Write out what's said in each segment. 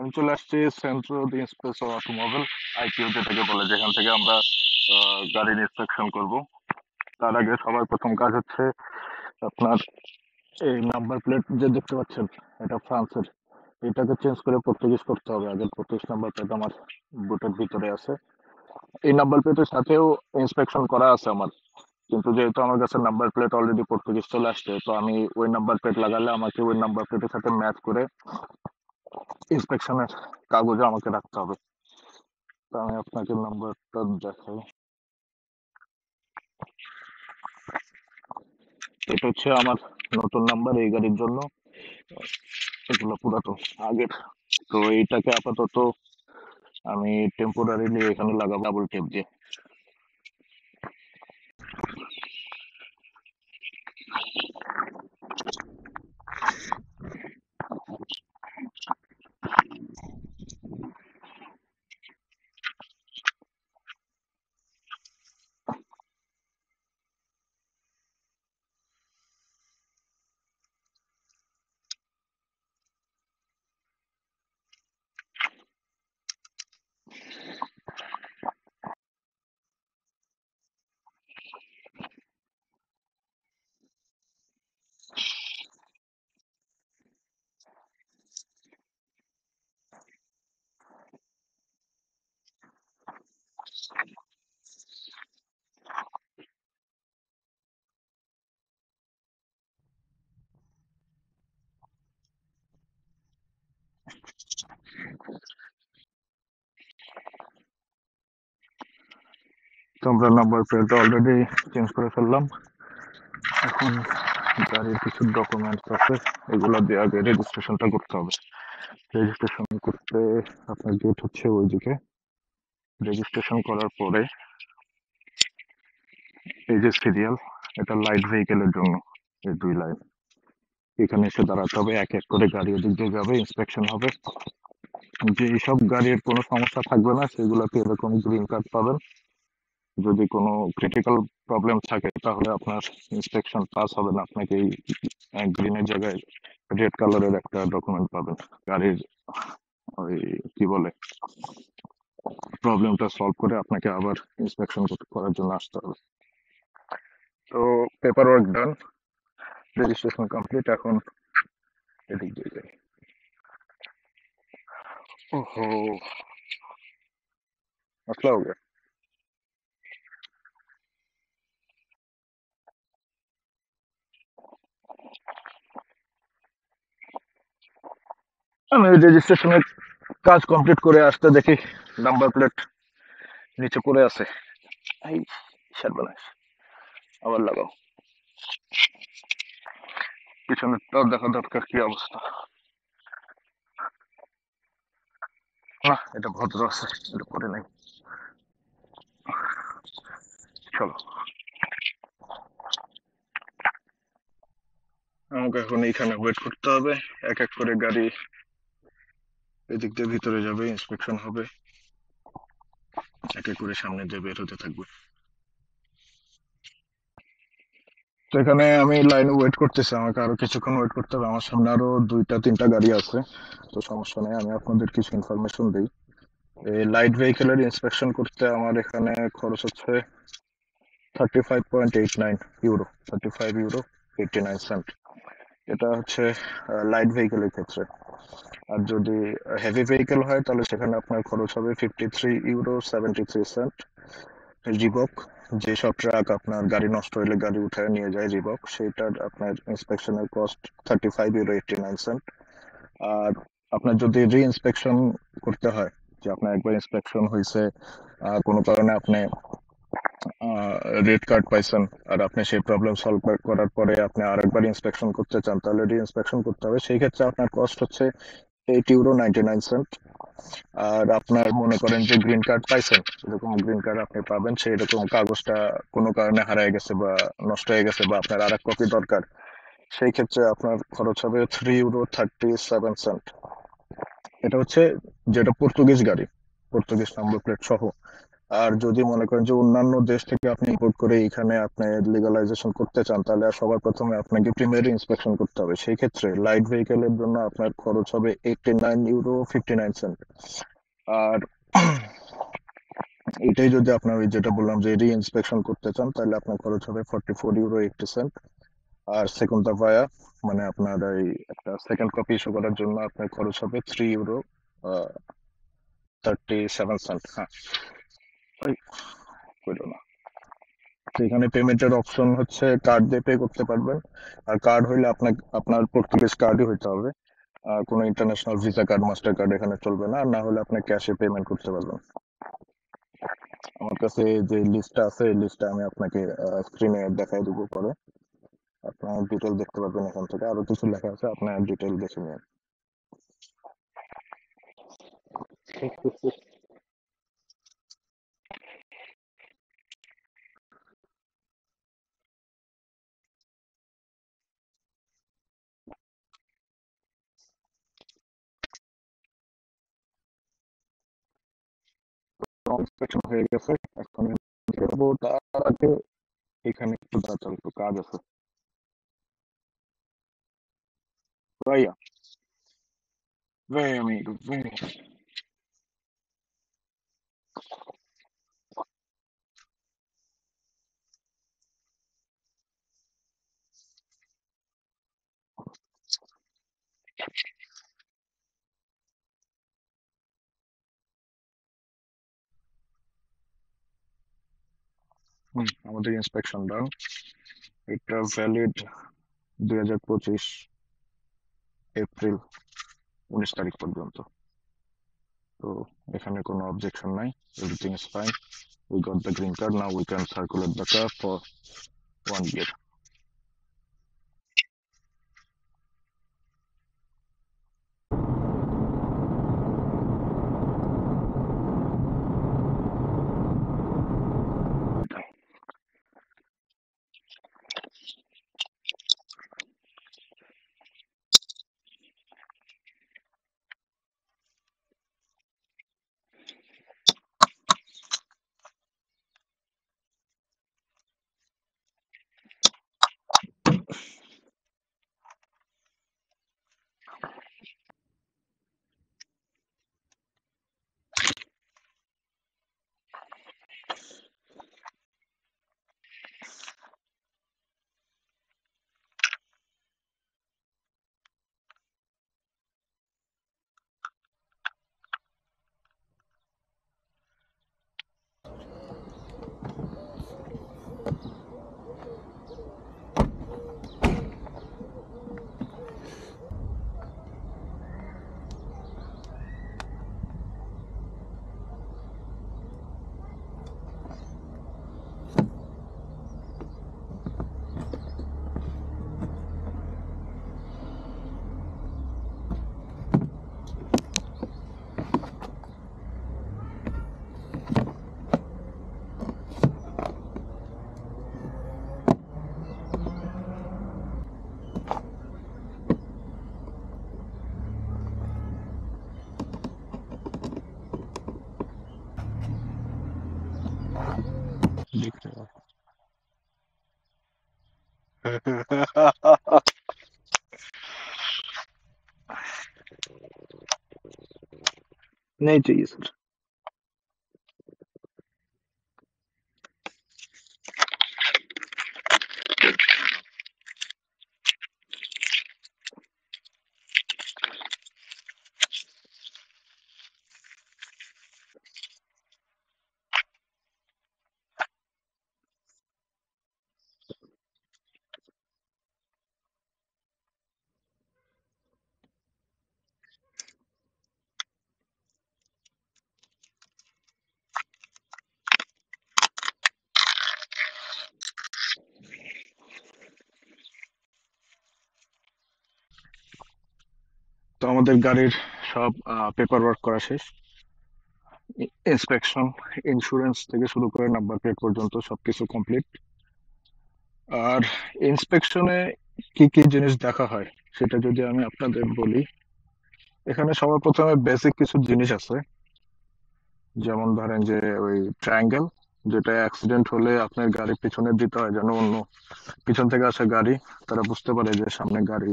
আমি চলে আসছি সেন্ট্রো দি স্পেস অটোমোবাইল, আইপিও যেটাকে বলে, যেখান থেকে আমরা গাড়ির ইন্সপেকশন করব। তার আগে সবার প্রথম কাজ হচ্ছে আপনার এই নাম্বার প্লেট যে দেখতে পাচ্ছেন, এটা ফ্রান্সের, এটাকে চেঞ্জ করে পর্তুগিজ করতে হবে। আগে পর্তুগিজ নাম্বার প্লেট আমার বুটের ভিতরে আছে। এই নাম্বার প্লেটের সাথেও ইন্সপেকশন করা আছে আমার, কিন্তু যেহেতু আমার কাছে নাম্বার প্লেট অলরেডি পর্তুগিজ চলে আসছে, তো আমি ওই নাম্বার প্লেট লাগালে আমাকে ওই নাম্বার প্লেটের সাথে ম্যাচ করে ইন্সপেকশনের কাগজে আমাকে রাখতে হবে। তো আমি আপনাকে নাম্বারটা দেখাই। এটা হচ্ছে আমার নতুন নাম্বার এই গাড়ির জন্য, এগুলো পুরাতন আগের। তো এইটাকে আপাতত আমি টেম্পোরারিলি এখানে লাগাবো ডাবল টেপ দিয়ে। তো আমরা নাম্বার প্লেট অলরেডি চেঞ্জ করে ফেললাম। এখন গাড়ির কিছু ডকুমেন্টস আছে, এগুলো দিয়ে আগে রেজিস্ট্রেশনটা করতে হবে। রেজিস্ট্রেশন করতে আপনার গেট হচ্ছে ওইদিকে। রেজিস্ট্রেশন করার পরে এই যে সিরিয়াল, এটা লাইট ভেহিকেলের জন্য, এই 2 লাইন এখানে এসে দাঁড়াতে হবে। এক এক করে গাড়ি ওদিক দিয়ে যাবে, ইন্সপেকশন হবে। যে এইসব গাড়ির কোনো সমস্যা থাকবে না সেগুলোতে এরকম গ্রিন কার্ড পাবেন। যদি কোনো ক্রিটিক্যাল প্রবলেম থাকে তাহলে আপনার ইন্সপেকশন পাস হবে না, আপনাকে এই গ্রিনের জায়গায় রেড কালারের একটা ডকুমেন্ট পাবেন। গাড়ির ওই কি বলে প্রবলেমটা সলভ করে আপনাকে আবার ইন্সপেকশন করার জন্য আসতে হবে। তো paper work done, registration complete. এখন এদিক দিয়ে যাই। ওহো, মশলা হয়ে গেছে। আমি রেজিস্ট্রেশনের কাজ কমপ্লিট করে আসতে দেখি নাম্বার প্লেট নিচে পড়ে আছে। এই সর্বনাশ, আবার লাগাও। পিছনেরটাও দেখা দরকার কি অবস্থা। না, এটা ভদ্র আছে, এটা পরে নাই। চলো, আমাকে এখন এইখানে ওয়েট করতে হবে। এক এক করে গাড়ি এদিক দিয়ে ভিতরে যাবে, ইন্সপেকশন হবে, এক এক করে সামনে দিয়ে বের হতে থাকবে। তো এখানে আমি লাইনে ওয়েট করতেছি, আমাকে আরো কিছুক্ষণ ওয়েট করতে হবে। আমার সামনে আরো 2-3টা গাড়ি আছে, তো সমস্যা নেই। আমি আপনাদের কিছু ইনফরমেশন দিই। এই লাইট ভেহিকেলের ইন্সপেকশন করতে আমার এখানে খরচ হচ্ছে 35.89 ইউরো, 35 ইউরো 89 সেন্ট। এটা হচ্ছে লাইট ভেহিকেলের ক্ষেত্রে। আর যদি হেভি ভেহিকেল হয় তাহলে সেখানে আপনার খরচ হবে 53 ইউরো 73 সেন্ট। রিবক, যেসব ট্রাক আপনার গাড়ি নষ্ট হলে গাড়ি উঠায় নিয়ে যায় রিবক, সেটার আপনার ইন্সপেকশনের কস্ট 35 ইউরো 89 সেন্ট। আর আপনার যদি রি ইন্সপেকশন করতে হয়, যে আপনার একবার ইন্সপেকশন হয়েছে, কোনো কারণে আপনি রেড কার্ড পাইছেন, আর আপনি সেই প্রবলেম সলভ করার পরে আপনি আরেকবার ইন্সপেকশন করতে চান, তাহলে রি ইন্সপেকশন করতে হবে। সেই ক্ষেত্রে আপনার কস্ট হচ্ছে 8 ইউরো 99 সেন্ট। আর আপনার মনে করেন যে গ্রিন কার্ড পাইছেন, এরকম গ্রিন কার্ড আপনি পাবেন, সেই রকম কাগজটা কোনো কারণে হারিয়ে গেছে বা নষ্ট হয়ে গেছে, বা আপনার আর এক কপি দরকার, সেই ক্ষেত্রে আপনার খরচ হবে 3 ইউরো 37 সেন্ট। এটা হচ্ছে যেটা পর্তুগিজ গাড়ি, পর্তুগিজ নাম্বার প্লেট সহ। আর যদি মনে করেন যে অন্যান্য দেশ থেকে আপনি ইম্পোর্ট করে এখানে আপনি লিগালাইজেশন করতে চান, তাহলে আর সবার প্রথমে আপনাকে প্রিমিয়ারি ইন্সপেকশন করতে হবে। সেই ক্ষেত্রে লাইট ভেহিকেলের জন্য আপনার খরচ হবে 89 ইউরো 59 সেন্ট। আর এটাই যদি আপনার ওই যেটা বললাম যে রি ইন্সপেকশন করতে চান, তাহলে আপনার খরচ হবে 44 ইউরো 80 সেন্ট। আর সেকেন্ড ভায়া, মানে আপনার এই একটা সেকেন্ড কপি ইস্যু করার জন্য আপনার খরচ হবে 3 ইউরো 37 সেন্ট। হ্যাঁ, ওই কইলো না। তো এখানে পেমেন্টের অপশন হচ্ছে কার্ড দিয়ে পে করতে পারবেন। আর কার্ড হইলে আপনার পর্তুগিজ কার্ডই হইতে হবে। আর কোনো international visa card master card এখানে চলবে না। আর না হলে আপনি ক্যাশে পেমেন্ট করতে পারবেন। আমার কাছে যে লিস্টটা আছে, এই লিস্টটা আমি আপনাকে স্ক্রিনে দেখাই দেবো পরে। আপনার ডিটেল দেখতে পারবেন এখান থেকে। আরো কিছু লেখা আছে, আপনার ডিটেল দেখে নিন। ইন্সপেকশন হয়ে গেছে। এখন বেরোবো, তার আগে এখানে একটু দাঁড়াতে একটু কাজ আছে। ভাইয়া, vem amigo, vem. আমাদের ইন্সপেকশন ডান। এটা ভ্যালিড 2025 এপ্রিল 19 তারিখ পর্যন্ত। তো এখানে কোনো অবজেকশন নাই, everything is fine. We got the green card, now we can circulate the car for 1 year। দেখতে পাবো। नहीं चाहिए सर। তো আমাদের গাড়ির সব পেপার ওয়ার্ক করা শেষ। ইন্সপেকশন, ইন্স্যুরেন্স থেকে শুরু করে নাম্বার প্লেট পর্যন্ত সবকিছু কমপ্লিট। আর ইন্সপেকশনে কি কি জিনিস দেখা হয় সেটা যদি আমি আপনাদের বলি, এখানে সবার প্রথমে বেসিক কিছু জিনিস আছে, যেমন ধরেন যে ওই ট্রায়াঙ্গেল, যেটা অ্যাক্সিডেন্ট হলে আপনার গাড়ির পিছনে দিতে হয় যেন অন্য পিছন থেকে আসে গাড়ি, তারা বুঝতে পারে যে সামনে গাড়ি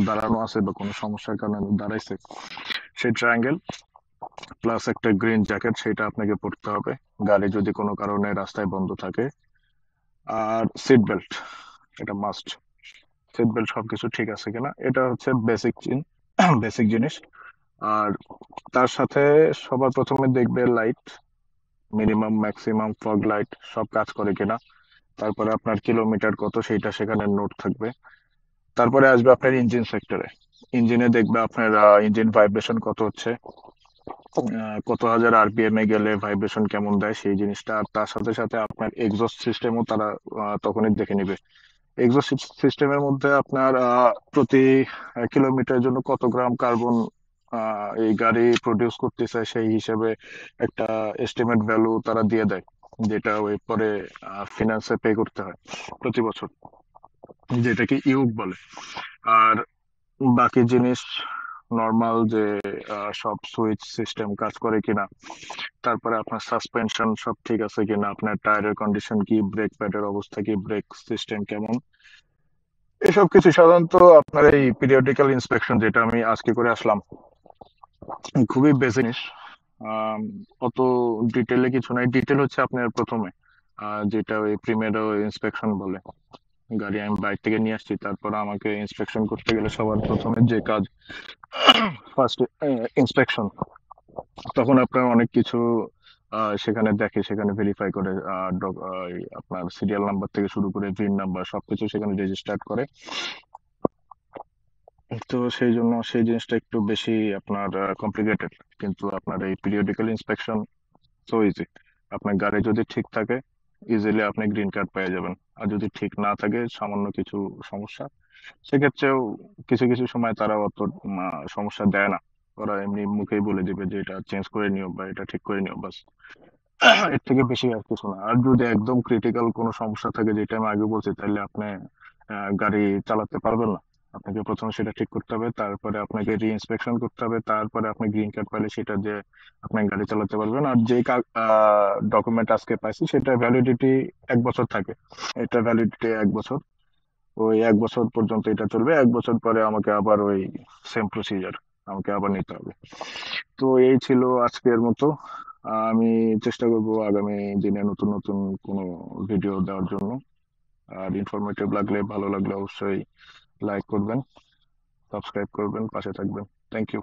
দাঁড়ানো আছে বা কোনো সমস্যার কারণে দাঁড়াইছে। সেই ট্রায়াঙ্গেল প্লাস একটা গ্রিন জ্যাকেট, সেটা আপনাকে পড়তে হবে গাড়ি যদি কোনো কারণে রাস্তায় বন্ধ থাকে। আর সিট বেল্ট, এটা মাস্ট। সিট বেল্ট সবকিছু ঠিক আছে কিনা, এটা হচ্ছে বেসিক জিনিস। আর তার সাথে সবার প্রথমে দেখবে light, minimum maximum fog light সব কাজ করে কিনা। তারপরে আপনার কিলোমিটার কত সেইটা সেখানে নোট থাকবে। তারপরে আসবে আপনার ইঞ্জিন সেক্টরে। ইঞ্জিনে দেখবে আপনার ইঞ্জিন ভাইব্রেশন কত হচ্ছে, কত হাজার আরপিএম এ গেলে ভাইব্রেশন কেমন দেয় সেই জিনিসটা। আর তার সাথে সাথে আপনার এক্সস্ট সিস্টেমও তারা তখনই দেখে নিবে। এক্সস্ট সিস্টেমের মধ্যে আপনার প্রতি কিলোমিটারের জন্য কত গ্রাম কার্বন এই গাড়ি প্রডিউস করতেছে সেই হিসেবে একটা এস্টিমেট ভ্যালু তারা দিয়ে দেয়, যেটা ওই পরে ফিনান্সে পে করতে হয় প্রতি বছর, যেটাকে ইউক বলে। আর বাকি জিনিস নর্মাল যে সব সুইচ সিস্টেম কাজ করে কিনা, তারপরে আপনার সাসপেনশন সব ঠিক আছে কিনা, আপনার টায়ারের কন্ডিশন কি, ব্রেক প্যাডের অবস্থা কি, ব্রেক সিস্টেম কেমন, এসব কিছু সাধারণত আপনার এই পিরিয়ডিক্যাল ইন্সপেকশন, যেটা আমি আজকে করে আসলাম, খুবই বেসিক জিনিস। আম, অত ডিটেলে কিছু নাই। ডিটেল হচ্ছে আপনার প্রথমে যেটা ওই প্রিমেরো ইন্সপেকশন বলে। গাড়ি আমি বাইরে থেকে নিয়ে আসছি, তারপর আমাকে ইন্সপেকশন করতে গেলে সবার প্রথমে যে কাজ ফার্স্ট ইন্সপেকশন। তখন আপনার অনেক কিছু সেখানে দেখে, সেখানে ভেরিফাই করে, আপনার সিরিয়াল নাম্বার থেকে শুরু করে ভিন নাম্বার সবকিছু সেখানে রেজিস্টার্ড করে। তো সেই জন্য সেই জিনিসটা একটু বেশি আপনার কমপ্লিকেটেড। কিন্তু আপনার এই পিরিয়ডিক্যাল ইন্সপেকশন সো ইজি। আপনার গাড়ি যদি ঠিক থাকে ইজিলি আপনি গ্রিন কার্ড পেয়ে যাবেন। আর যদি ঠিক না থাকে, সামান্য কিছু সমস্যা, সেক্ষেত্রেও কিছু কিছু সময় তারা অত সমস্যা দেয় না। ওরা এমনি মুখেই বলে দিবে যে এটা চেঞ্জ করে নিও বা এটা ঠিক করে নিও, বাস। এর থেকে বেশি আর কিছু না। আর যদি একদম ক্রিটিক্যাল কোনো সমস্যা থাকে, যেটা আমি আগে বলছি, তাহলে আপনি গাড়ি চালাতে পারবেন না। আপনাকে প্রথমে সেটা ঠিক করতে হবে, তারপরে আপনাকে রি ইন্সপেকশন করতে হবে, তারপরে আপনি গ্রিন কার্ড পাইলে সেটা দিয়ে আপনি গাড়ি চালাতে পারবেন। আর যে ডকুমেন্ট আজকে পাইছি সেটা ভ্যালিডিটি 1 বছর থাকে। এটা ভ্যালিডিটি 1 বছর। ওই 1 বছর পর্যন্ত এটা চলবে, 1 বছর পরে আমাকে আবার ওই সেম প্রসিজার আমাকে আবার নিতে হবে। তো এই ছিল আজকের মতো। আমি চেষ্টা করব আগামী দিনে নতুন নতুন কোনো ভিডিও দেওয়ার জন্য। আর ইনফরমেটিভ লাগলে, ভালো লাগলে অবশ্যই লাইক করবেন, সাবস্ক্রাইব করবেন, পাশে থাকবেন। Thank you.